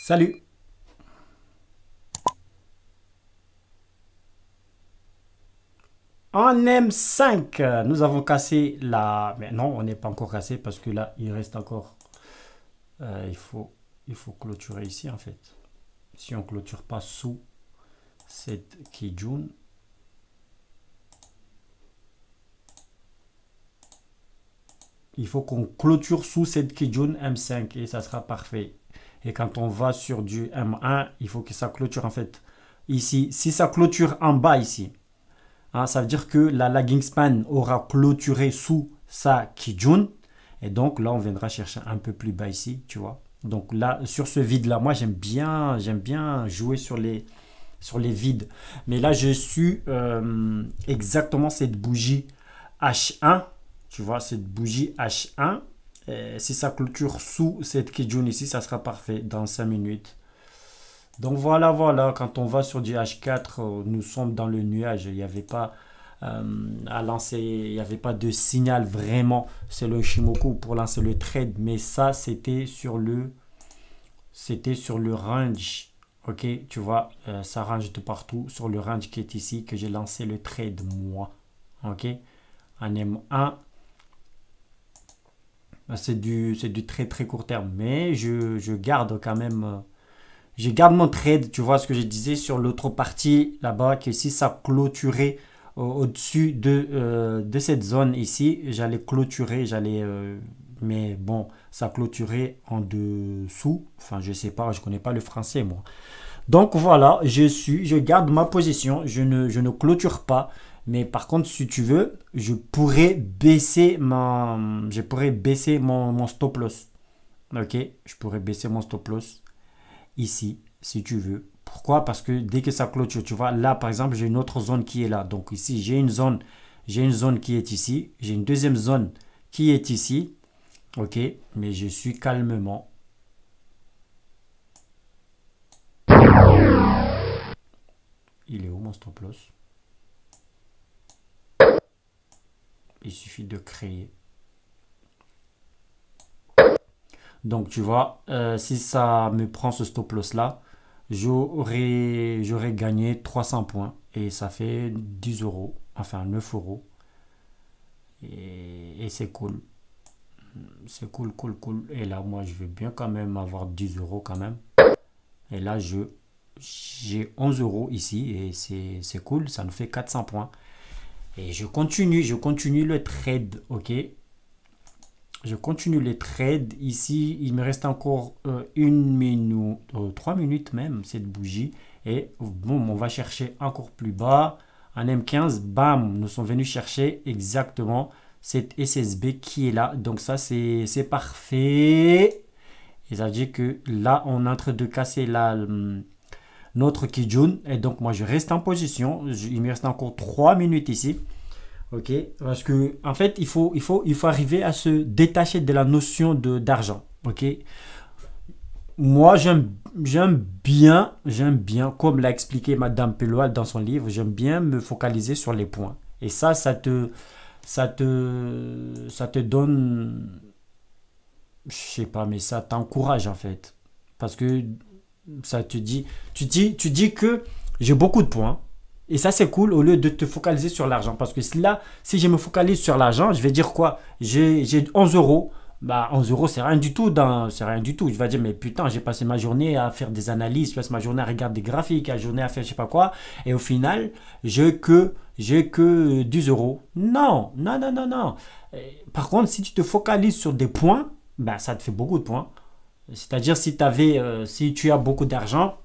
Salut! En M5, nous avons cassé la... Mais non, on n'est pas encore cassé parce que là, il reste encore... il faut clôturer ici, en fait. Si on clôture pas sous cette Kijun, il faut qu'on clôture sous cette Kijun M5 et ça sera parfait. Et quand on va sur du M1, il faut que ça clôture, en fait, ici. Si ça clôture en bas, ici, hein, ça veut dire que la lagging span aura clôturé sous sa Kijun. Et donc là, on viendra chercher un peu plus bas ici, tu vois. Donc là, sur ce vide-là, moi, j'aime bien jouer sur les vides. Mais là, je suis exactement cette bougie H1. Tu vois, cette bougie H1. Si ça clôture sous cette Kijun ici, ça sera parfait dans 5 minutes. Donc voilà, voilà, quand on va sur du H4, nous sommes dans le nuage. Il n'y avait pas à lancer, il n'y avait pas de signal vraiment. C'est le Shimoku pour lancer le trade, mais ça, c'était sur le range. Ok, tu vois, ça range de partout sur le range qui est ici que j'ai lancé le trade moi. Ok, en M1. C'est du très très court terme, mais je garde quand même, je garde mon trade, tu vois ce que je disais sur l'autre partie là-bas, que si ça clôturait au-dessus de cette zone ici, j'allais clôturer, mais bon, ça clôturait en dessous, enfin je sais pas, je connais pas le français moi. Donc voilà, je garde ma position, je ne clôture pas. Mais par contre, si tu veux, je pourrais baisser mon stop loss. Ok, je pourrais baisser mon stop loss ici, si tu veux. Pourquoi? Parce que dès que ça clôture, tu vois, là par exemple, j'ai une autre zone qui est là. Donc ici, j'ai une zone qui est ici. J'ai une deuxième zone qui est ici. Ok, mais je suis calmement. Il est où mon stop loss? Il suffit de créer. Donc tu vois, si ça me prend ce stop loss là, j'aurais gagné 300 points. Et ça fait 10 euros, enfin 9 euros. Et c'est cool. C'est cool, cool, cool. Et là, moi, je veux bien quand même avoir 10 euros quand même. Et là, j'ai 11 euros ici. Et c'est cool, ça nous fait 400 points. Et je continue le trade, ok? Je continue les trades. Ici, il me reste encore 1 minute, 3 minutes même, cette bougie. Et boum, on va chercher encore plus bas. En M15, bam, nous sommes venus chercher exactement cette SSB qui est là. Donc ça, c'est parfait. Et ça veut dire que là, on est en train de casser notre Kijun. Et donc, moi, je reste en position. Il me reste encore 3 minutes ici. Ok, parce que en fait, il faut arriver à se détacher de la notion d'argent. Ok, moi j'aime bien, comme l'a expliqué Madame Peloal dans son livre, j'aime bien me focaliser sur les points. Et ça te donne, je sais pas, mais ça t'encourage en fait, parce que ça te dit, tu dis que j'ai beaucoup de points. Et ça, c'est cool au lieu de te focaliser sur l'argent. Parce que là, si je me focalise sur l'argent, je vais dire quoi? J'ai 11 euros. Bah, 11 euros, c'est rien du tout. C'est rien du tout. Je vais dire, mais putain, j'ai passé ma journée à faire des analyses, je passe ma journée à regarder des graphiques, ma journée à faire je sais pas quoi. Et au final, j'ai que 10 euros. Non, non, non, non, non. Par contre, si tu te focalises sur des points, bah, ça te fait beaucoup de points. C'est-à-dire, si tu as beaucoup d'argent,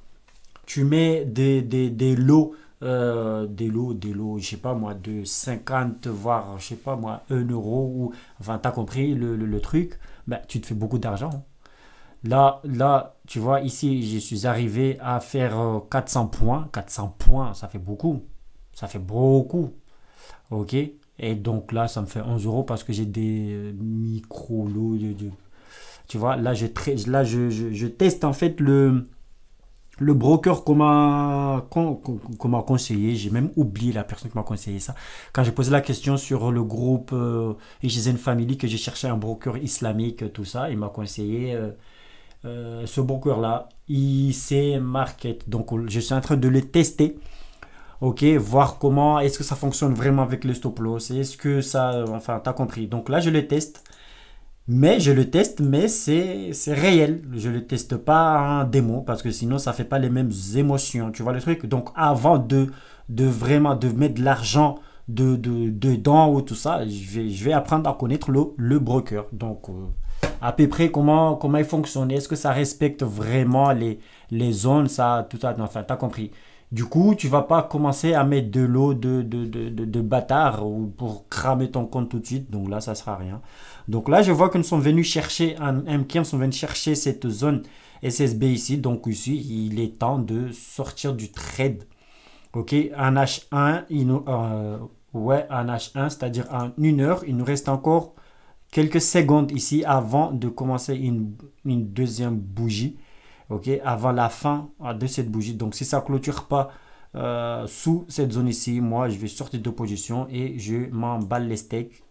tu mets des lots, je sais pas moi, de 50, voire, je sais pas moi, 1 euro, ou, enfin, t'as compris le truc, ben, tu te fais beaucoup d'argent. Là, tu vois, ici, je suis arrivé à faire 400 points. 400 points, ça fait beaucoup. Ça fait beaucoup. Ok? Et donc là, ça me fait 11 euros parce que j'ai des micro-lots. Tu vois, là, je teste en fait le broker qu'on m'a conseillé. J'ai même oublié la personne qui m'a conseillé ça. Quand j'ai posé la question sur le groupe Higizen Family, que j'ai cherché un broker islamique, tout ça, il m'a conseillé ce broker là, IC Market. Donc je suis en train de le tester. Ok, voir comment est-ce que ça fonctionne vraiment avec le stop loss. Est-ce que ça, enfin, t'as compris. Donc là, je le teste. Mais je le teste, mais c'est réel. Je le teste pas en démo parce que sinon ça fait pas les mêmes émotions. Tu vois le truc? Donc avant de vraiment de mettre de l'argent dedans ou tout ça, je vais apprendre à connaître le broker. Donc à peu près comment il fonctionne. Est-ce que ça respecte vraiment les zones, ça, tout ça. Enfin, t'as compris. Du coup, tu vas pas commencer à mettre de l'eau de bâtard ou pour cramer ton compte tout de suite. Donc là, ça sera rien. Donc là, je vois que nous sommes venus chercher un MKM, sont venus chercher cette zone SSB ici. Donc ici, il est temps de sortir du trade. Ok, un H1, ouais, un H1, c'est-à-dire en 1 heure, il nous reste encore quelques secondes ici avant de commencer une deuxième bougie. Ok, avant la fin de cette bougie. Donc si ça clôture pas sous cette zone ici, moi je vais sortir de position et je m'emballe les steaks.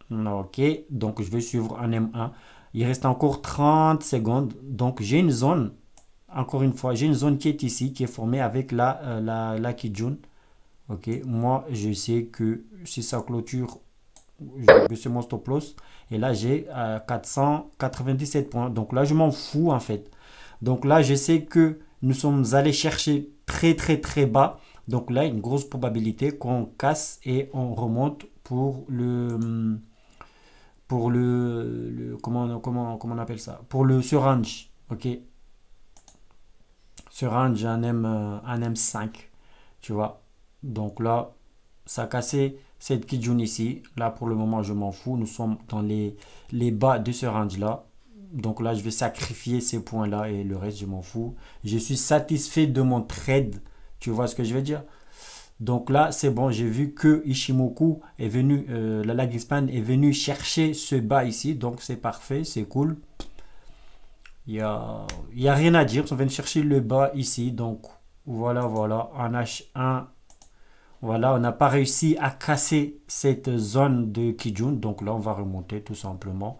Ok, donc je vais suivre un M1. Il reste encore 30 secondes. Donc j'ai une zone, encore une fois, j'ai une zone qui est ici, qui est formée avec la Kijun. Ok, moi je sais que si ça clôture, je vais baisser mon stop loss. Et là, j'ai 497 points. Donc là, je m'en fous en fait. Donc là, je sais que nous sommes allés chercher très très très bas. Donc là, une grosse probabilité qu'on casse et on remonte pour comment on appelle ça? Pour ce range. Ok. Ce range, un M5. Tu vois. Donc là, ça a cassé cette Kijun ici. Là, pour le moment, je m'en fous. Nous sommes dans les bas de ce range-là. Donc là, je vais sacrifier ces points-là et le reste, je m'en fous. Je suis satisfait de mon trade. Tu vois ce que je veux dire? Donc là, c'est bon. J'ai vu que Ishimoku est venu, la lag span est venu chercher ce bas ici. Donc c'est parfait, c'est cool. Il y a rien à dire. Ils sont venus chercher le bas ici. Donc voilà, un H1. Voilà, on n'a pas réussi à casser cette zone de Kijun. Donc là, on va remonter tout simplement.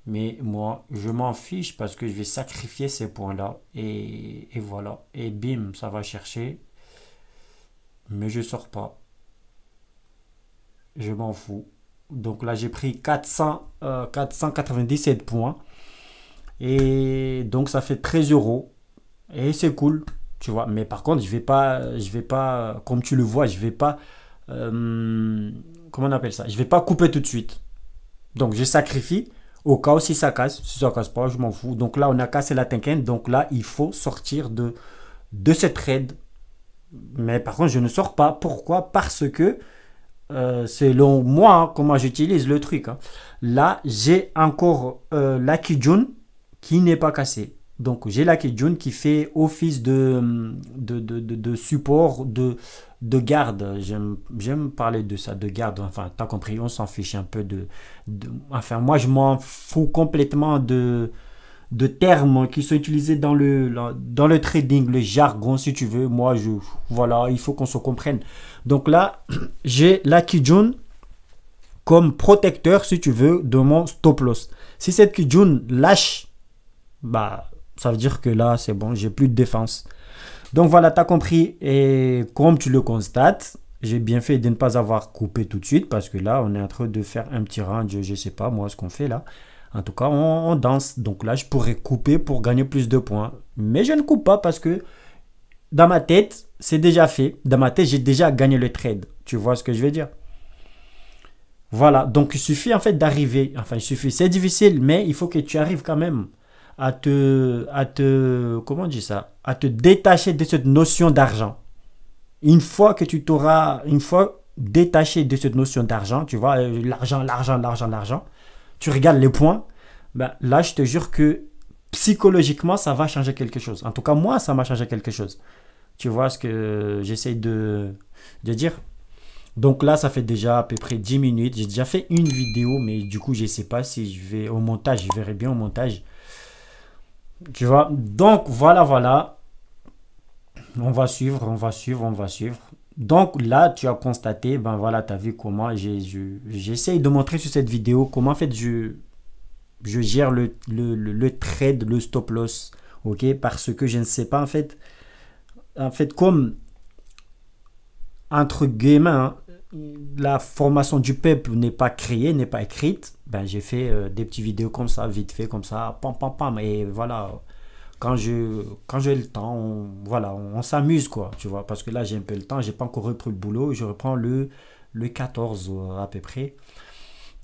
Mais moi, je m'en fiche parce que je vais sacrifier ces points-là. Et voilà. Et bim, ça va chercher. Mais je ne sors pas. Je m'en fous. Donc là, j'ai pris 497 points. Et donc, ça fait 13 euros. Et c'est cool. Tu vois, mais par contre, je vais pas, comme tu le vois, je vais pas, comment on appelle ça? Je vais pas couper tout de suite. Donc, je sacrifie au cas où si ça casse. Si ça casse pas, je m'en fous. Donc là, on a cassé la Tenken. Donc là, il faut sortir de ce trade. Mais par contre, je ne sors pas. Pourquoi? Parce que, selon moi, hein, comment j'utilise le truc. Hein. Là, j'ai encore la Kijun qui n'est pas cassée. Donc, j'ai la Kijun qui fait office de support, de garde. J'aime parler de ça, de garde. Enfin, t'as compris, on s'en fiche un peu enfin, moi, je m'en fous complètement de termes qui sont utilisés dans le trading, le jargon, si tu veux. Moi, voilà, il faut qu'on se comprenne. Donc là, j'ai la Kijun comme protecteur, si tu veux, de mon stop loss. Si cette Kijun lâche, bah, ça veut dire que là, c'est bon, j'ai plus de défense. Donc voilà, tu as compris. Et comme tu le constates, j'ai bien fait de ne pas avoir coupé tout de suite parce que là, on est en train de faire un petit range, je ne sais pas moi ce qu'on fait là. En tout cas, on danse. Donc là, je pourrais couper pour gagner plus de points. Mais je ne coupe pas parce que dans ma tête, c'est déjà fait. Dans ma tête, j'ai déjà gagné le trade. Tu vois ce que je veux dire? Voilà, donc il suffit en fait d'arriver. Enfin, il suffit, c'est difficile, mais il faut que tu arrives quand même comment on dit ça, à te détacher de cette notion d'argent. Une fois que tu t'auras, une fois détaché de cette notion d'argent, tu vois, l'argent, tu regardes les points, ben là, je te jure que psychologiquement, ça va changer quelque chose. En tout cas, moi, ça m'a changé quelque chose. Tu vois ce que j'essaie de dire? Donc là, ça fait déjà à peu près 10 minutes. J'ai déjà fait une vidéo, mais du coup, je ne sais pas si je vais au montage. Je verrai bien au montage. Tu vois, donc voilà. On va suivre. Donc là, tu as constaté, ben voilà, tu as vu comment j'essaye de montrer sur cette vidéo comment en fait je gère le trade, le stop loss, ok, parce que je ne sais pas en fait comme entre guillemets, hein, la formation du peuple n'est pas créée, n'est pas écrite, ben j'ai fait des petites vidéos comme ça, vite fait, comme ça, pam pam pam, et voilà, quand j'ai le temps, voilà, on s'amuse quoi, tu vois, parce que là j'ai un peu le temps, j'ai pas encore repris le boulot, je reprends le 14 à peu près.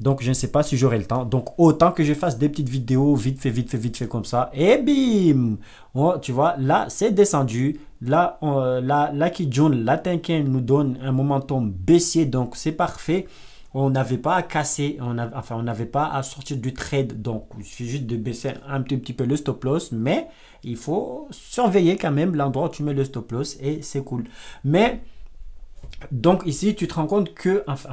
Donc, je ne sais pas si j'aurai le temps. Donc, autant que je fasse des petites vidéos vite fait, vite fait, vite fait comme ça. Et bim! Tu vois, là, c'est descendu. Là, là qui John, la Tenken nous donne un momentum baissier. Donc, c'est parfait. On n'avait pas à casser. Enfin, on n'avait pas à sortir du trade. Donc, il suffit juste de baisser un petit peu le stop loss. Mais il faut surveiller quand même l'endroit où tu mets le stop loss. Et c'est cool. Mais... donc ici, tu te rends compte que, enfin,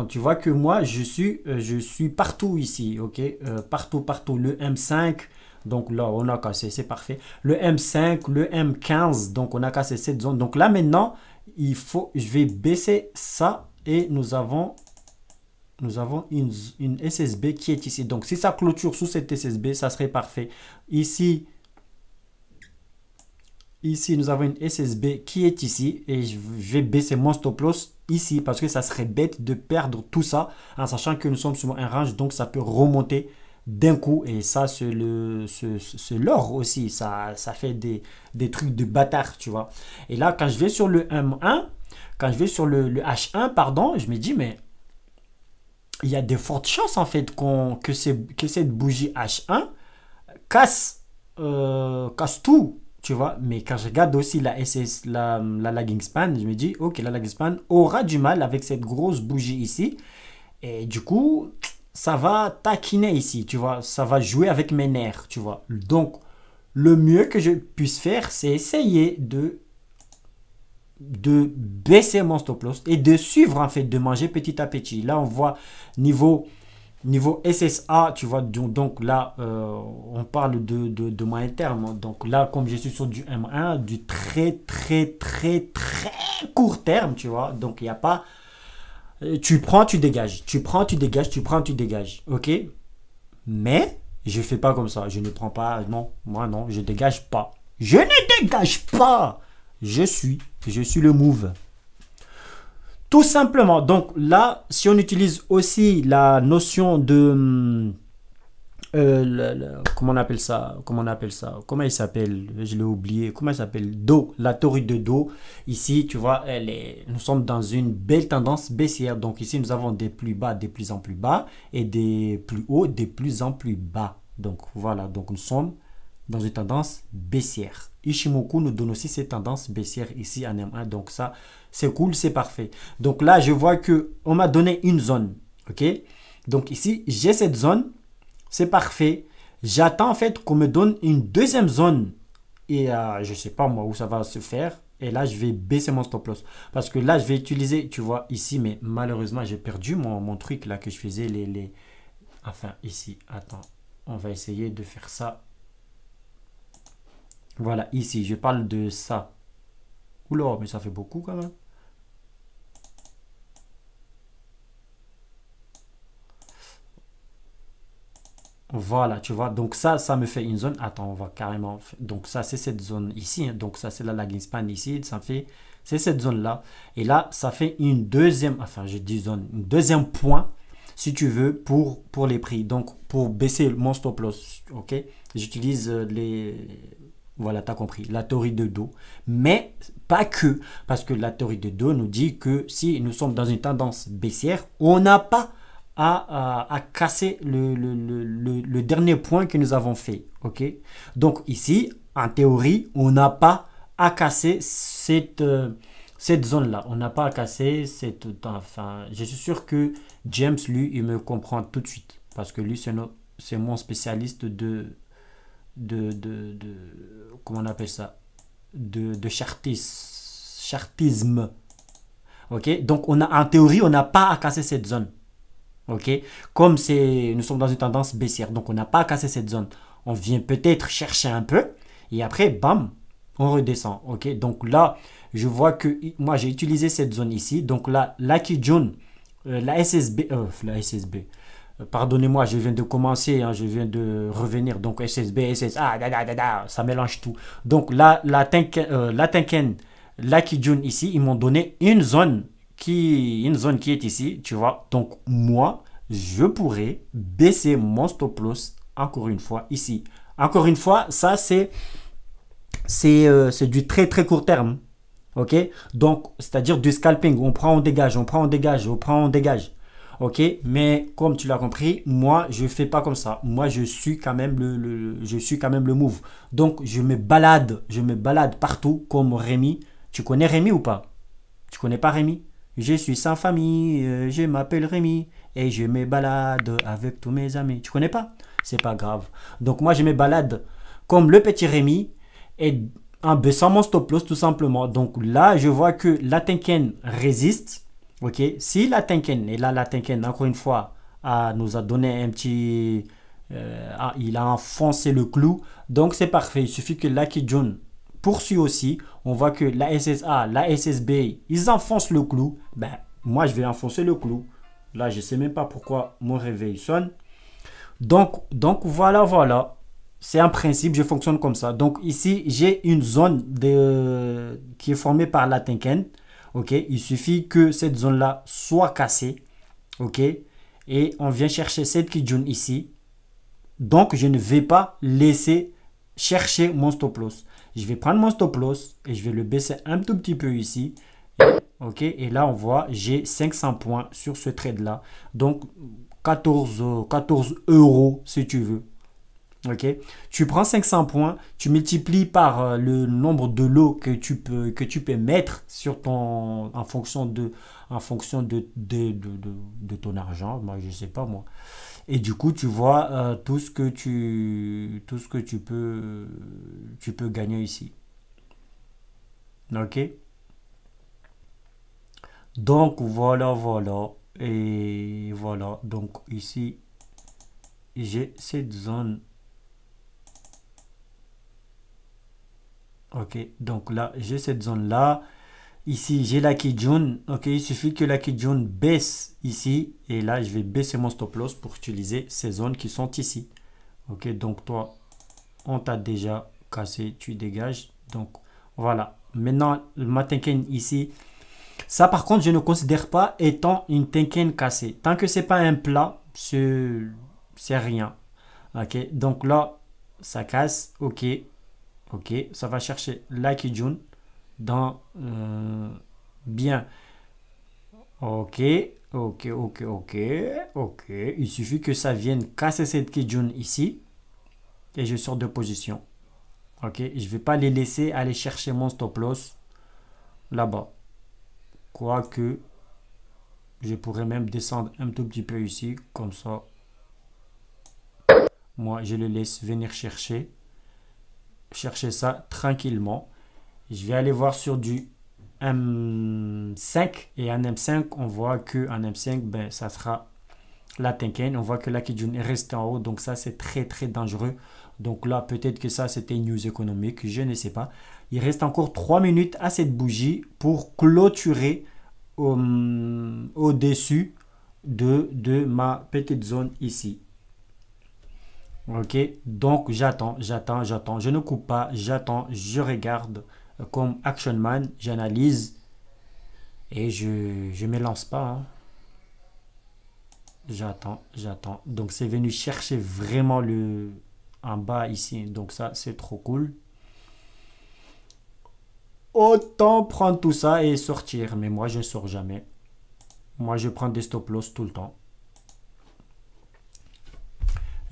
tu vois que moi, je suis partout ici, ok, partout, partout, le M5, donc là, on a cassé, c'est parfait, le M5, le M15, donc on a cassé cette zone, donc là, maintenant, je vais baisser ça, et nous avons une SSB qui est ici, donc si ça clôture sous cette SSB, ça serait parfait, Ici, nous avons une SSB qui est ici et je vais baisser mon stop loss ici parce que ça serait bête de perdre tout ça en sachant que nous sommes sur un range, donc ça peut remonter d'un coup et ça, c'est l'or aussi. Ça fait des trucs de bâtard, tu vois. Et là, quand je vais sur le M1, quand je vais sur le H1, pardon, je me dis, mais il y a de fortes chances en fait que cette bougie H1 casse tout. Tu vois, mais quand je regarde aussi la lagging span, je me dis, ok, la lagging span aura du mal avec cette grosse bougie ici. Et du coup, ça va taquiner ici, tu vois. Ça va jouer avec mes nerfs, tu vois. Donc, le mieux que je puisse faire, c'est essayer de baisser mon stop loss et de suivre, en fait, de manger petit à petit. Là, on voit niveau SSA, tu vois, donc là, on parle de moyen terme. Donc là, comme je suis sur du M1, du très, très, très, très court terme, tu vois. Donc, il n'y a pas... tu prends, tu dégages. Tu prends, tu dégages. Tu prends, tu dégages. OK? Mais, je ne fais pas comme ça. Je ne prends pas... Non, moi, non, je ne dégage pas. Je ne dégage pas. Je suis le move. Tout simplement. Donc là, si on utilise aussi la notion de... comment on appelle ça? Comment il s'appelle? Je l'ai oublié. Comment il s'appelle? Do. La théorie de Do. Ici, tu vois, nous sommes dans une belle tendance baissière. Donc ici, nous avons des plus bas, des plus en plus bas. Et des plus hauts, des plus en plus bas. Donc voilà. Donc nous sommes dans une tendance baissière. Ishimoku nous donne aussi cette tendance baissière ici en M1. Donc ça, c'est cool, c'est parfait. Donc là, je vois que on m'a donné une zone. OK? Donc ici, j'ai cette zone. C'est parfait. J'attends en fait qu'on me donne une deuxième zone. Et je ne sais pas moi où ça va se faire. Et là, je vais baisser mon stop loss. Parce que là, je vais utiliser, tu vois, ici. Mais malheureusement, j'ai perdu mon truc là que je faisais. Enfin, ici. Attends. On va essayer de faire ça. Voilà, ici, je parle de ça. Oula, mais ça fait beaucoup quand même. Voilà, tu vois. Donc ça me fait une zone. Attends, on va carrément... Donc ça, c'est cette zone ici. Hein. Donc ça, c'est la lagging span ici. C'est cette zone-là. Et là, ça fait une deuxième... Enfin, je dis zone. Un deuxième point, si tu veux, pour les prix. Donc, pour baisser mon stop loss, ok, j'utilise voilà, tu as compris, la théorie de Do. Mais pas que, parce que la théorie de Do nous dit que si nous sommes dans une tendance baissière, on n'a pas à casser le dernier point que nous avons fait. Ok. Donc ici, en théorie, on n'a pas à casser cette zone-là. On n'a pas à casser cette... Enfin, je suis sûr que James, lui, il me comprend tout de suite. Parce que lui, c'est mon spécialiste de comment on appelle ça, de chartisme. Ok, donc en théorie on n'a pas à casser cette zone. Ok, comme nous sommes dans une tendance baissière, donc on n'a pas à casser cette zone. On vient peut-être chercher un peu et après bam, on redescend. Ok, donc là je vois que moi j'ai utilisé cette zone ici. Donc là, Lucky John, la SSB, Pardonnez-moi, je viens de commencer, hein, je viens de revenir. Donc SSB, SSA, ça mélange tout. Donc là, la Tenken, la Kijun ici, ils m'ont donné une zone qui est ici, tu vois. Donc moi, je pourrais baisser mon stop loss encore une fois ici. Encore une fois, ça c'est du très très court terme. Ok, donc c'est-à-dire du scalping. On prend, on dégage, on prend, on dégage, on prend, on dégage. Ok, mais comme tu l'as compris, moi je fais pas comme ça. Moi je suis quand même je suis quand même le move. Donc je me balade partout comme Rémi. Tu connais Rémi ou pas? Tu connais pas Rémi? Je suis sans famille, je m'appelle Rémi et je me balade avec tous mes amis. Tu connais pas? C'est pas grave. Donc moi je me balade comme le petit Rémi et en baissant mon stop loss tout simplement. Donc là je vois que la Tenken résiste. Ok, si la Tenken, et là la Tenken encore une fois nous a donné un petit... il a enfoncé le clou. Donc c'est parfait, il suffit que la Kijun poursuit aussi. On voit que la SSA, la SSB, ils enfoncent le clou. Ben, moi, je vais enfoncer le clou. Là, je ne sais même pas pourquoi mon réveil sonne. Donc voilà. C'est un principe, je fonctionne comme ça. Donc ici, j'ai une zone qui est formée par la Tenken. Ok, il suffit que cette zone-là soit cassée. Ok, et on vient chercher cette Kijun ici. Donc, je ne vais pas laisser chercher mon stop loss. Je vais prendre mon stop loss et je vais le baisser un tout petit peu ici. Ok, et là, on voit, j'ai 500 points sur ce trade-là. Donc, 14 euros si tu veux. Ok, tu prends 500 points, tu multiplies par le nombre de lots que tu peux mettre sur en fonction de ton argent. Moi, je sais pas moi. Et du coup, tu vois tout ce que tu peux gagner ici. Ok. Donc voilà. Et voilà. Donc ici, j'ai cette zone. Ok. Donc là, j'ai cette zone là. Ici, j'ai la Kijun. Ok. Il suffit que la Kijun baisse ici. Et là, je vais baisser mon stop loss pour utiliser ces zones qui sont ici. Ok. Donc toi, on t'a déjà cassé. Tu dégages. Donc voilà. Maintenant, ma Tenken ici. Ça, par contre, je ne considère pas étant une Tenken cassée. Tant que c'est pas un plat, c'est rien. Ok, donc là, ça casse. Ok, ça va chercher la Kijun dans bien. Ok. Il suffit que ça vienne casser cette Kijun ici et je sors de position. Ok, je vais pas les laisser aller chercher mon stop loss là-bas. Quoique, je pourrais même descendre un tout petit peu ici, comme ça. Moi, je le laisse venir chercher ça tranquillement. Je vais aller voir sur du M5 et en M5, on voit que en M5, ben, ça sera la Tenken. On voit que la Kijun est restée en haut, donc ça, c'est très, très dangereux. Donc là, peut-être que ça, c'était une news économique, je ne sais pas. Il reste encore 3 minutes à cette bougie pour clôturer au-dessus de ma petite zone ici. Ok, donc j'attends. Je ne coupe pas, j'attends, je regarde comme action man, j'analyse et je me lance pas. Hein. J'attends. Donc c'est venu chercher vraiment le en bas ici. Donc ça, c'est trop cool. Autant prendre tout ça et sortir. Mais moi, je ne sors jamais. Moi, je prends des stop loss tout le temps.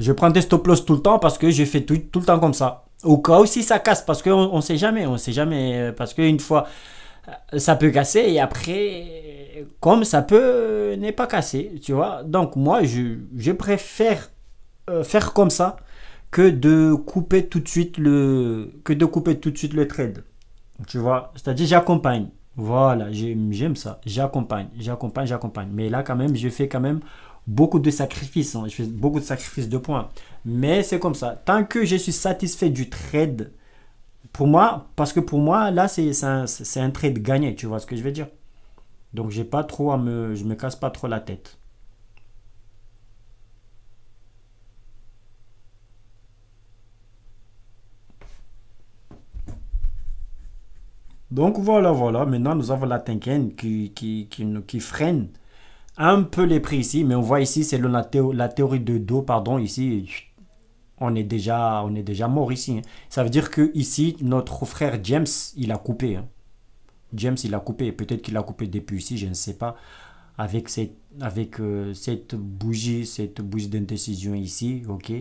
Je prends des stop loss tout le temps parce que je fais tout le temps comme ça. Au cas où si ça casse, parce qu'on ne sait jamais. Parce qu'une fois, ça peut casser et après, comme ça peut n'est pas cassé, tu vois. Donc moi, je préfère faire comme ça que de couper tout de suite le trade. Tu vois, c'est-à-dire j'accompagne. Voilà, j'aime ça. J'accompagne. Mais là, quand même, je fais quand même beaucoup de sacrifices. Hein. Je fais beaucoup de sacrifices de points. Mais c'est comme ça. Tant que je suis satisfait du trade, pour moi, parce que pour moi, là, c'est un trade gagné. Tu vois ce que je veux dire? Donc, je me casse pas trop la tête. Donc voilà, voilà. Maintenant, nous avons la Tenken qui freine un peu les prix ici. Mais on voit ici, c'est la théorie de dos, pardon. Ici, on est déjà mort ici, hein. Ça veut dire que ici, notre frère James, il a coupé, hein. James, il a coupé. Peut-être qu'il a coupé depuis ici, je ne sais pas. Avec cette bougie d'indécision ici, ok.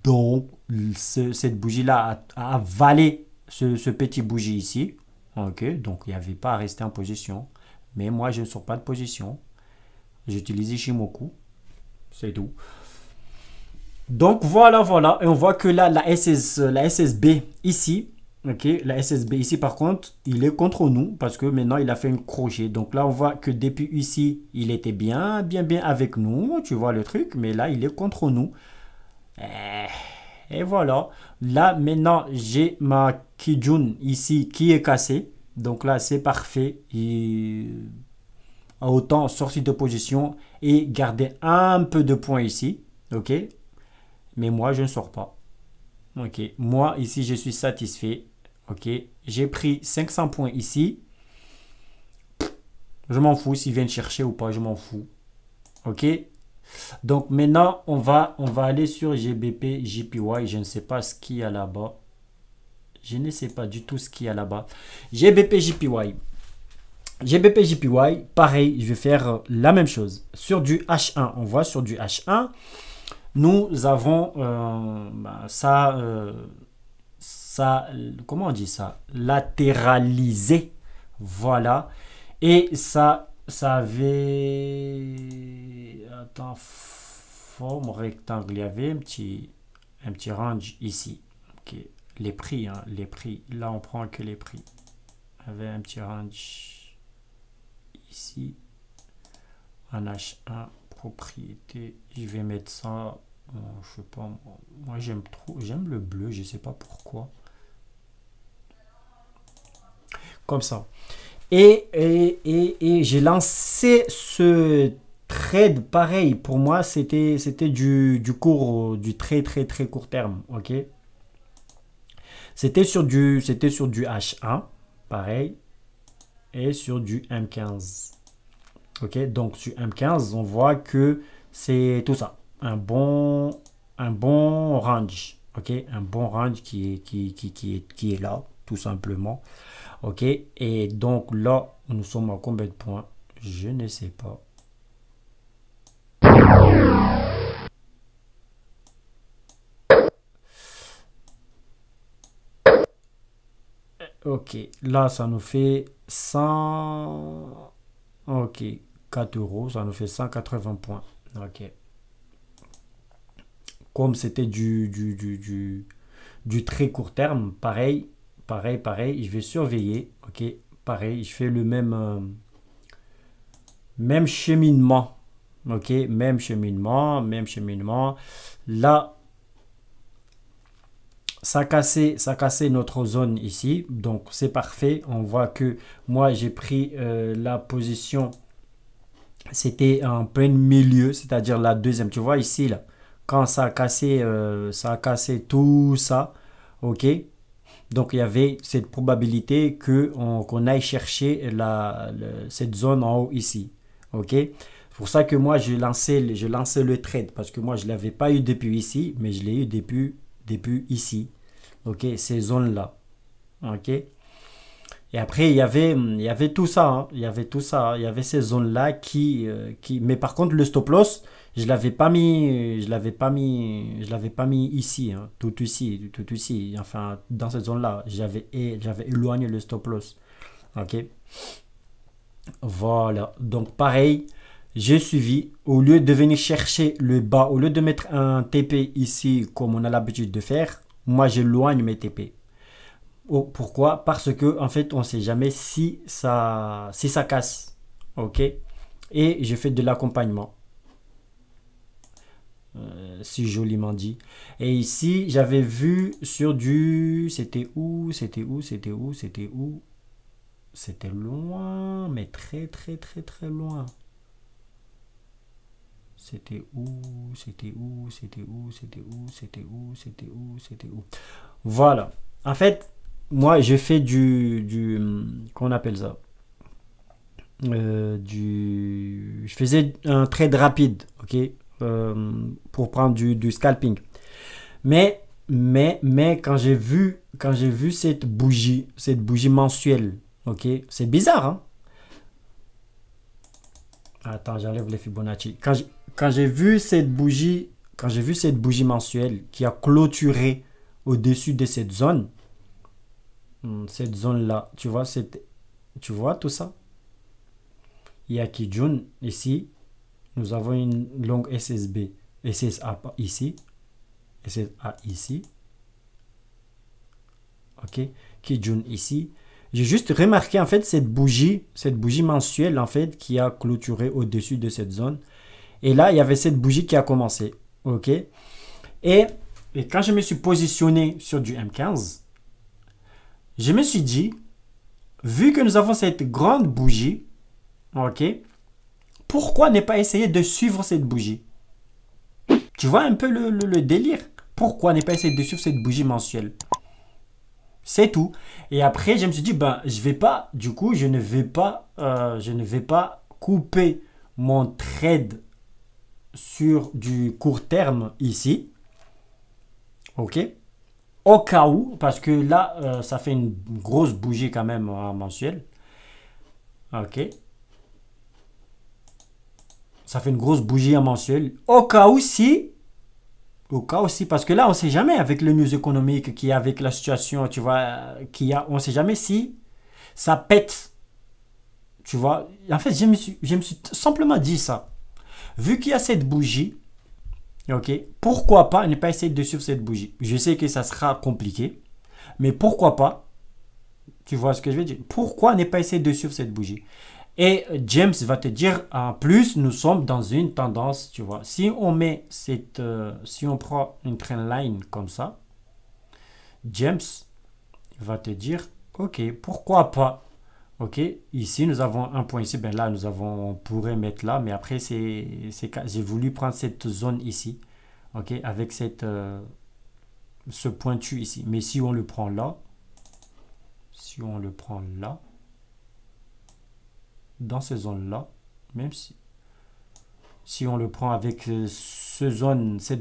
Donc, cette bougie-là a avalé ce petit bougie ici. Ok, donc il n'y avait pas à rester en position. Mais moi, je ne sors pas de position. J'utilise Ishimoku. C'est tout. Donc voilà, voilà. Et on voit que là, la SSB ici, ok, la SSB ici, par contre, il est contre nous parce que maintenant, il a fait une crochet. Donc là, on voit que depuis ici, il était bien, bien, bien avec nous. Tu vois le truc, mais là, il est contre nous. Et voilà. Là, maintenant, j'ai ma Kijun ici qui est cassée. Donc là, c'est parfait. Et autant sortir de position et garder un peu de points ici. Ok. Mais moi, je ne sors pas. Ok. Moi, ici, je suis satisfait. Ok. J'ai pris 500 points ici. Je m'en fous s'ils viennent chercher ou pas. Je m'en fous. Ok. Donc maintenant, on va aller sur GBP, JPY. Je ne sais pas ce qu'il y a là-bas. Je ne sais pas du tout ce qu'il y a là-bas. GBP, JPY. GBP, JPY, pareil, je vais faire la même chose. Sur du H1, on voit sur du H1, nous avons comment on dit ça? Latéralisé. Voilà. Et ça avait... Attends, forme rectangle. Il y avait un petit range ici. Ok. Les prix, hein, les prix. Là, on prend que les prix. Il y avait un petit range ici. En H1, propriété. Je vais mettre ça. Je sais pas. Moi, j'aime le bleu. Je sais pas pourquoi. Comme ça. Et j'ai lancé ce trade pareil. Pour moi, c'était du très très très court terme. Ok. C'était sur du H1. Pareil. Et sur du M15. Ok. Donc sur M15, on voit que c'est tout ça. Un bon range. Ok. Un bon range qui est là. Tout simplement. Ok, et donc là, nous sommes à combien de points? Je ne sais pas. Ok, là, ça nous fait 100... Ok, 4 euros, ça nous fait 180 points. Ok. Comme c'était du très court terme, pareil, pareil, je vais surveiller. Ok, pareil, je fais le même cheminement. Ok, même cheminement. Là, ça a cassé notre zone ici. Donc, c'est parfait. On voit que moi, j'ai pris la position. C'était en plein milieu, c'est-à-dire la deuxième. Tu vois ici, là, quand ça a cassé tout ça. Ok. Donc, il y avait cette probabilité qu'on aille chercher cette zone en haut ici. Ok. C'est pour ça que moi, j'ai lancé le trade. Parce que moi, je ne l'avais pas eu depuis ici, mais je l'ai eu depuis ici. Ok. Ces zones-là. Ok. Et après, il y avait tout ça. Hein. Il y avait tout ça. Hein. Il y avait ces zones-là Mais par contre, le stop loss, je l'avais pas mis. Je l'avais pas mis ici. Hein. Tout ici. Enfin, dans cette zone-là, j'avais éloigné le stop loss. Ok. Voilà. Donc, pareil, j'ai suivi. Au lieu de venir chercher le bas, au lieu de mettre un TP ici, comme on a l'habitude de faire, moi, j'éloigne mes TP. Oh, pourquoi? Parce que en fait, on ne sait jamais si ça casse. Ok. Et j'ai fait de l'accompagnement. Si joliment dit. Et ici, j'avais vu sur du... C'était où? C'était loin, mais très très très très loin. C'était où? Voilà. En fait, moi, j'ai fait qu'on appelle ça, je faisais un trade rapide, ok, pour prendre du scalping. Mais quand j'ai vu cette bougie mensuelle, ok, c'est bizarre, hein. Attends, j'enlève les Fibonacci. Quand j'ai vu cette bougie mensuelle qui a clôturé au-dessus de cette zone là, tu vois tout ça? Il y a Kijun ici. Nous avons une longue SSB, SSA ici, SSA ici. Ok, Kijun ici. J'ai juste remarqué en fait cette bougie mensuelle en fait qui a clôturé au-dessus de cette zone. Et là, il y avait cette bougie qui a commencé. Ok. Et quand je me suis positionné sur du M15, je me suis dit, vu que nous avons cette grande bougie, ok, pourquoi ne pas essayer de suivre cette bougie? Tu vois un peu le délire? Pourquoi ne pas essayer de suivre cette bougie mensuelle? C'est tout. Et après, je me suis dit, ben, je ne vais pas couper mon trade sur du court terme ici. Ok. Au cas où, parce que là, ça fait une grosse bougie quand même mensuelle. Ok. Ça fait une grosse bougie mensuelle. Au cas où parce que là, on ne sait jamais avec le news économique qui est avec la situation, tu vois, on ne sait jamais si ça pète. Tu vois, en fait, je me suis simplement dit ça. Vu qu'il y a cette bougie, ok, pourquoi pas ne pas essayer de suivre cette bougie? Je sais que ça sera compliqué, mais pourquoi pas? Tu vois ce que je veux dire? Pourquoi ne pas essayer de suivre cette bougie? Et James va te dire, en plus, nous sommes dans une tendance, tu vois. Si on prend une trendline comme ça, James va te dire, ok, pourquoi pas? Ok, ici, nous avons un point ici. Ben là, on pourrait mettre là, mais après, j'ai voulu prendre cette zone ici, ok, avec ce pointu ici. Mais si on le prend là, dans ces zones-là, même si on le prend avec cette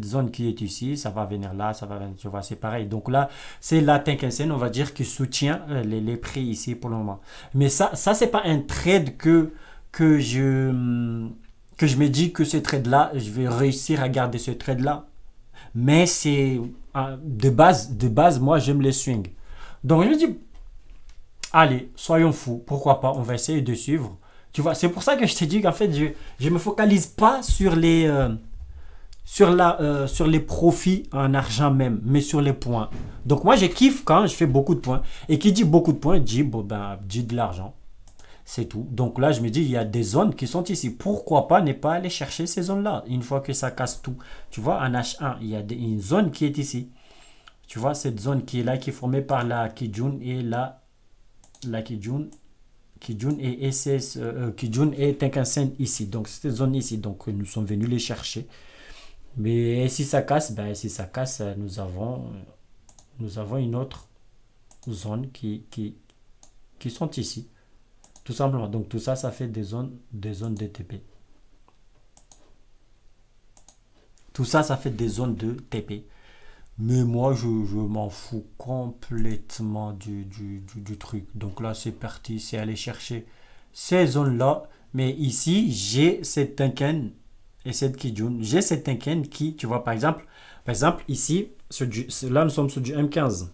zone qui est ici, ça va venir là, ça va venir, tu vois, c'est pareil. Donc là, c'est la Tenkan-sen, on va dire, qui soutient les prix ici pour le moment. Mais ça c'est pas un trade que je me dis que ce trade-là, je vais réussir à garder ce trade-là. Mais c'est de base, moi, j'aime les swings. Donc je me dis, allez, soyons fous, pourquoi pas, on va essayer de suivre. Tu vois, c'est pour ça que je t'ai dit qu'en fait, je me focalise pas sur les profits en argent même, mais sur les points. Donc moi, je kiffe quand je fais beaucoup de points. Et qui dit beaucoup de points, dit, bon, ben, dit de l'argent. C'est tout. Donc là, je me dis, il y a des zones qui sont ici. Pourquoi pas ne pas aller chercher ces zones-là, une fois que ça casse tout. Tu vois, en H1, il y a une zone qui est ici. Tu vois, cette zone qui est là, qui est formée par la Kijun et la Kijun et Kijun et Tenkan-sen ici. Donc, cette zone ici. Donc, nous sommes venus les chercher. Mais si ça casse, nous avons une autre zone qui sont ici. Tout simplement. Donc, tout ça, ça fait des zones de TP. Tout ça, ça fait des zones de TP. Mais moi, je m'en fous complètement du truc. Donc là, c'est parti. C'est aller chercher ces zones-là. Mais ici, j'ai cette Tenkan et cette Kijun. J'ai cette Tenkan qui, tu vois, par exemple ici, là, nous sommes sur du M15.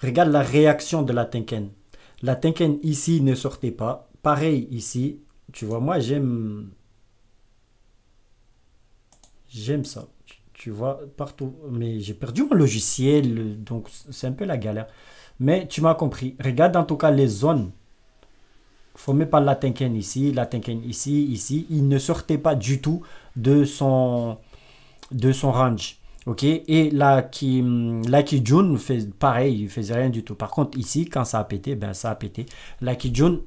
Regarde la réaction de la Tenkan. La Tenkan ici ne sortait pas. Pareil ici. Tu vois, moi, j'aime ça. Tu vois, partout. Mais j'ai perdu mon logiciel, donc c'est un peu la galère. Mais tu m'as compris. Regarde en tout cas les zones formées par la Tenkan ici, ici. Il ne sortait pas du tout de son range. Ok, et la Kijun fait pareil, il faisait rien du tout. Par contre, ici, quand ça a pété, ben ça a pété. La Kijun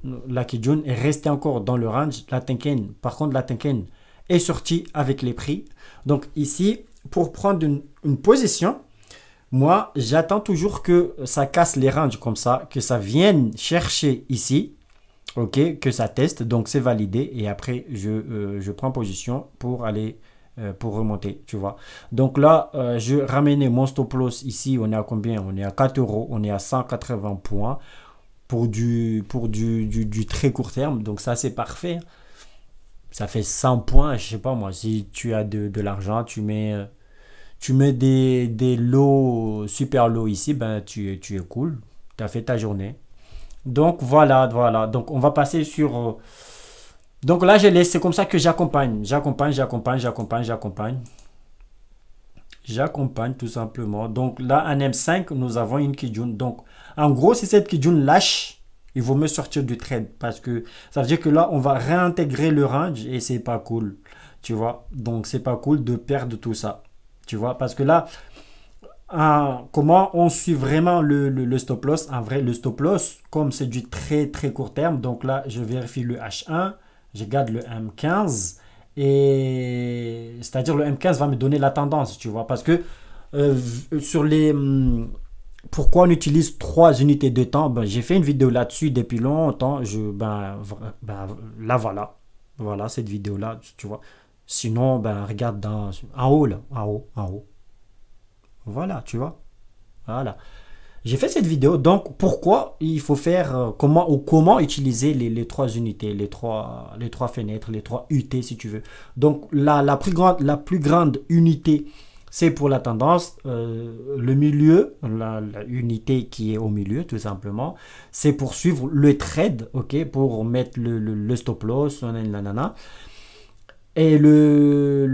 est restée encore dans le range. Par contre, la Tenkan est sortie avec les prix. Donc ici, pour prendre une position, Moi, j'attends toujours que ça casse les ranges comme ça, que ça vienne chercher ici, ok, que ça teste, donc c'est validé, et après je prends position pour aller, pour remonter, tu vois. Donc là, je ramenais mon stop loss ici, on est à combien? On est à 4 euros, on est à 180 points pour du très court terme, donc ça c'est parfait. Ça fait 100 points, je sais pas moi, si tu as de l'argent, tu mets des lots, super lots ici, ben tu es cool, tu as fait ta journée. Donc voilà, voilà. Donc on va passer sur... donc là, je laisse, c'est comme ça que j'accompagne. J'accompagne tout simplement. Donc là, en M5, nous avons une Kijun. Donc en gros, si cette Kijun lâche, il vaut mieux sortir du trade. Parce que ça veut dire que là, on va réintégrer le range et c'est pas cool. Tu vois? Donc c'est pas cool de perdre tout ça. Tu vois? Parce que là, comment on suit vraiment le stop loss? En vrai, le stop loss, comme c'est du très très court terme, donc là, je vérifie le H1, je garde le M15, et c'est-à-dire le M15 va me donner la tendance, tu vois, parce que euh, sur les... pourquoi on utilise 3 unités de temps? Ben, j'ai fait une vidéo là-dessus depuis longtemps, ben, là voilà, voilà cette vidéo-là, tu vois. Sinon, ben, regarde en haut, là, en haut. Voilà, tu vois. Voilà. J'ai fait cette vidéo. Donc, pourquoi il faut faire, comment utiliser les 3 unités, les trois fenêtres, les 3 UT si tu veux. Donc, la plus grande unité, c'est pour la tendance. Le milieu, la unité qui est au milieu, tout simplement, c'est pour suivre le trade, ok, pour mettre le stop loss, nanana. Et le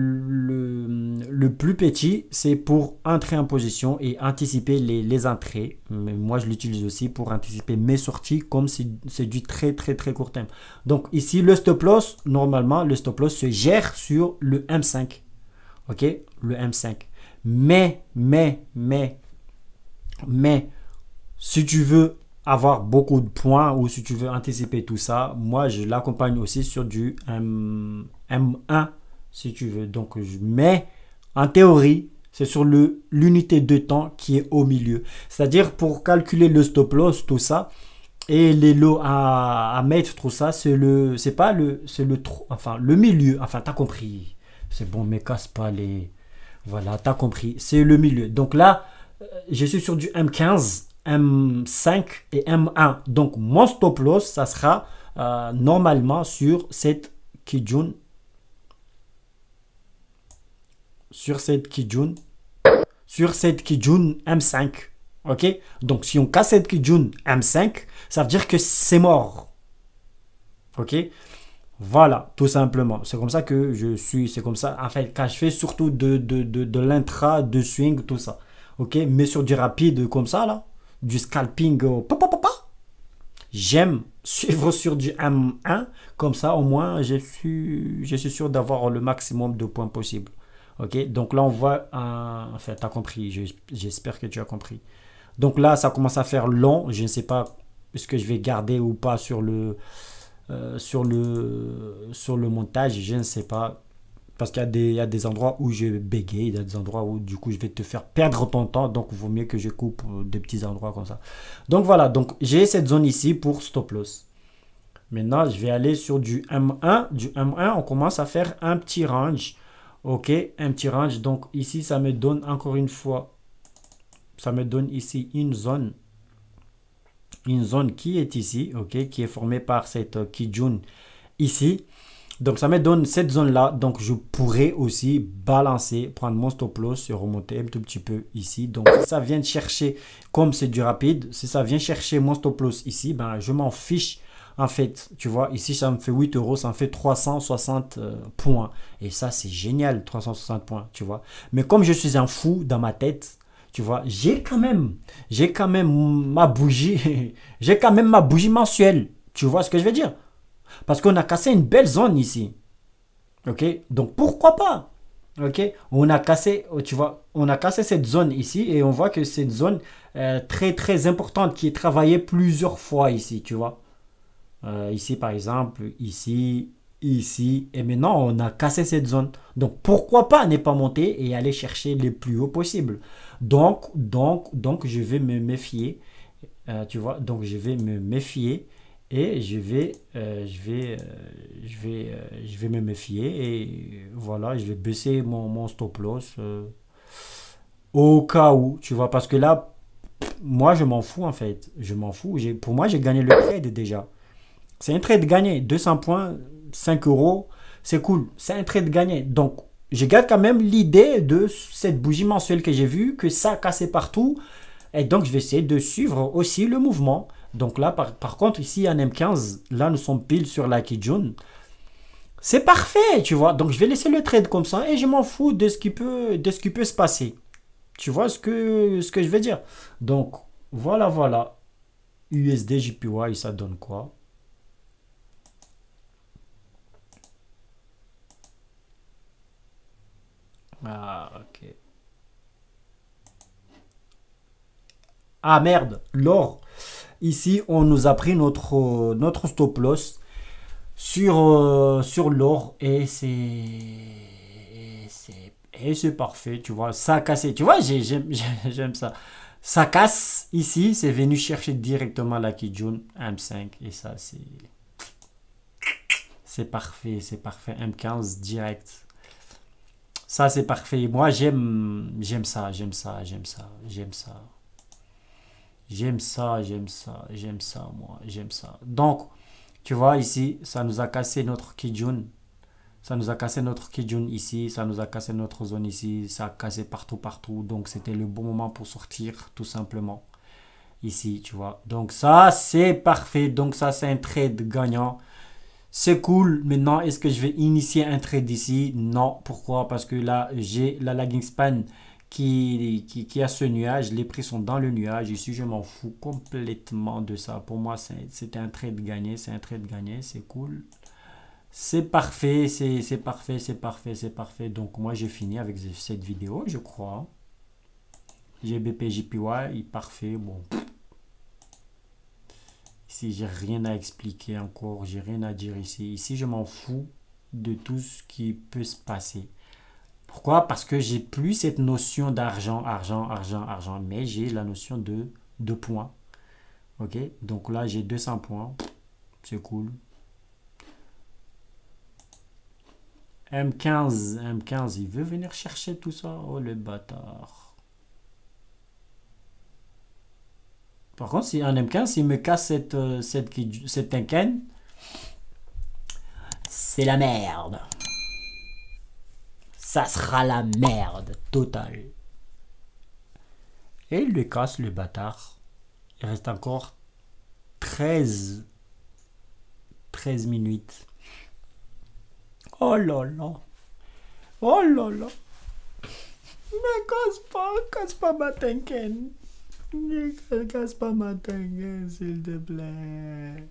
plus petit, c'est pour entrer en position et anticiper les entrées. Mais moi, je l'utilise aussi pour anticiper mes sorties, comme c'est du très, très, très court terme. Donc ici, le stop loss, normalement, le stop loss se gère sur le M5. OK? Le M5. Mais, si tu veux avoir beaucoup de points ou si tu veux anticiper tout ça, moi je l'accompagne aussi sur du M1 si tu veux. Donc mais en théorie, c'est sur l'unité de temps qui est au milieu. C'est-à-dire pour calculer le stop loss, tout ça, et les lots à mettre, tout ça, enfin le milieu. Enfin, t'as compris. C'est bon, mais casse pas les. Voilà, t'as compris. C'est le milieu. Donc là, je suis sur du M15. M5 et M1. Donc mon stop loss, ça sera normalement sur cette Kijun. Sur cette Kijun M5. Ok? Donc si on casse cette Kijun M5, ça veut dire que c'est mort. Ok? Voilà, tout simplement. C'est comme ça que je suis. C'est comme ça. En fait, quand je fais surtout de l'intra, de swing, tout ça. Ok? Mais sur du rapide comme ça, là. Du scalping, j'aime suivre sur du M1, comme ça au moins je suis sûr d'avoir le maximum de points possible. Ok, donc là on voit, enfin tu as compris, j'espère que tu as compris. Donc là ça commence à faire long, je ne sais pas ce que je vais garder ou pas sur le montage, je ne sais pas. Parce qu'il y a des endroits où je bégaye, il y a des endroits où du coup je vais te faire perdre ton temps. Donc il vaut mieux que je coupe des petits endroits comme ça. Donc voilà, donc j'ai cette zone ici pour stop loss. Maintenant, je vais aller sur du M1. Du M1, on commence à faire un petit range. Ok, un petit range. Donc ici, ça me donne encore une fois, ça me donne ici une zone. Une zone qui est ici, ok, qui est formée par cette Kijun ici. Donc ça me donne cette zone là, donc je pourrais aussi balancer, prendre mon stop loss et remonter un tout petit peu ici. Donc si ça vient chercher, comme c'est du rapide, si ça vient chercher mon stop loss ici, ben je m'en fiche. En fait, tu vois, ici ça me fait 8 euros, ça me fait 360 points. Et ça c'est génial, 360 points, tu vois. Mais comme je suis un fou dans ma tête, tu vois, j'ai quand même ma bougie, j'ai quand même ma bougie mensuelle. Tu vois ce que je veux dire? Parce qu'on a cassé une belle zone ici. Ok? Donc pourquoi pas? Ok? On a cassé, tu vois, on a cassé cette zone ici et on voit que c'est une zone très très importante qui est travaillée plusieurs fois ici, tu vois. Ici par exemple, ici, ici. Et maintenant, on a cassé cette zone. Donc, pourquoi pas ne pas monter et aller chercher les plus hauts possibles. Donc, je vais me méfier. Tu vois, donc je vais me méfier et je vais me méfier et voilà, je vais baisser mon stop loss au cas où, tu vois, parce que là, moi, je m'en fous en fait. Je m'en fous. Pour moi, j'ai gagné le trade déjà. C'est un trade gagné. 200 points, 5 euros, c'est cool. C'est un trade gagné. Donc, je garde quand même l'idée de cette bougie mensuelle que j'ai vue, que ça a cassé partout. Et donc, je vais essayer de suivre aussi le mouvement. Donc là, par contre, ici, en M15, là, nous sommes pile sur la Kijun. C'est parfait, tu vois. Donc, je vais laisser le trade comme ça et je m'en fous de ce qui peut se passer. Tu vois ce que je veux dire? Donc, voilà. USD, JPY, ça donne quoi? Ah, ok. Ah, merde, l'or. Ici, on nous a pris notre stop loss sur l'or et c'est parfait, tu vois, ça a cassé, tu vois, j'aime ça. Ça casse ici, c'est venu chercher directement la Kijun M5 et ça c'est parfait M15 direct. Ça c'est parfait. Moi j'aime ça, j'aime ça. J'aime ça, moi, j'aime ça. Donc, tu vois ici, ça nous a cassé notre Kijun. Ça nous a cassé notre Kijun ici, ça nous a cassé notre zone ici, ça a cassé partout. Donc, c'était le bon moment pour sortir, tout simplement. Ici, tu vois. Donc, ça, c'est parfait. Donc, ça, c'est un trade gagnant. C'est cool. Maintenant, est-ce que je vais initier un trade ici? Non. Pourquoi? Parce que là, j'ai la lagging span qui a ce nuage. Les prix sont dans le nuage. Ici, je m'en fous complètement de ça. Pour moi, c'est un trade gagné. C'est un trade gagné. C'est cool. C'est parfait. C'est parfait. Donc, moi, j'ai fini avec cette vidéo, je crois. GBP, JPY, parfait. Bon. Ici, j'ai rien à expliquer encore. J'ai rien à dire ici. Ici, je m'en fous de tout ce qui peut se passer. Pourquoi? Parce que j'ai plus cette notion d'argent, argent, mais j'ai la notion de points. Ok? Donc là, j'ai 200 points. C'est cool. M15, il veut venir chercher tout ça. Oh, le bâtard. Par contre, si un M15, il me casse cette Tenken, c'est la merde. Ça sera la merde totale. Et il lui casse le bâtard. Il reste encore 13 minutes. Oh là là. Oh là là. Mais casse pas ma Tenken. Ne casse pas ma Tenken, s'il te plaît.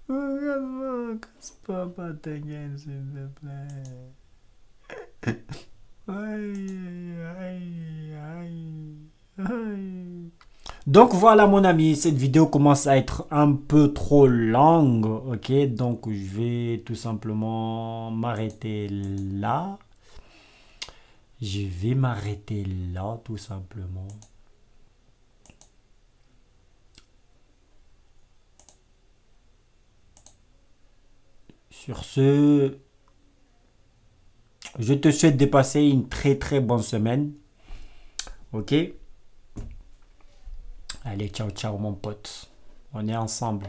Casse pas ma Tenken, s'il te plaît. Donc voilà mon ami, cette vidéo commence à être un peu trop longue, ok, donc je vais tout simplement m'arrêter là. Je vais m'arrêter là tout simplement. Sur ce, je te souhaite de passer une très bonne semaine. Ok? Allez, ciao mon pote. On est ensemble.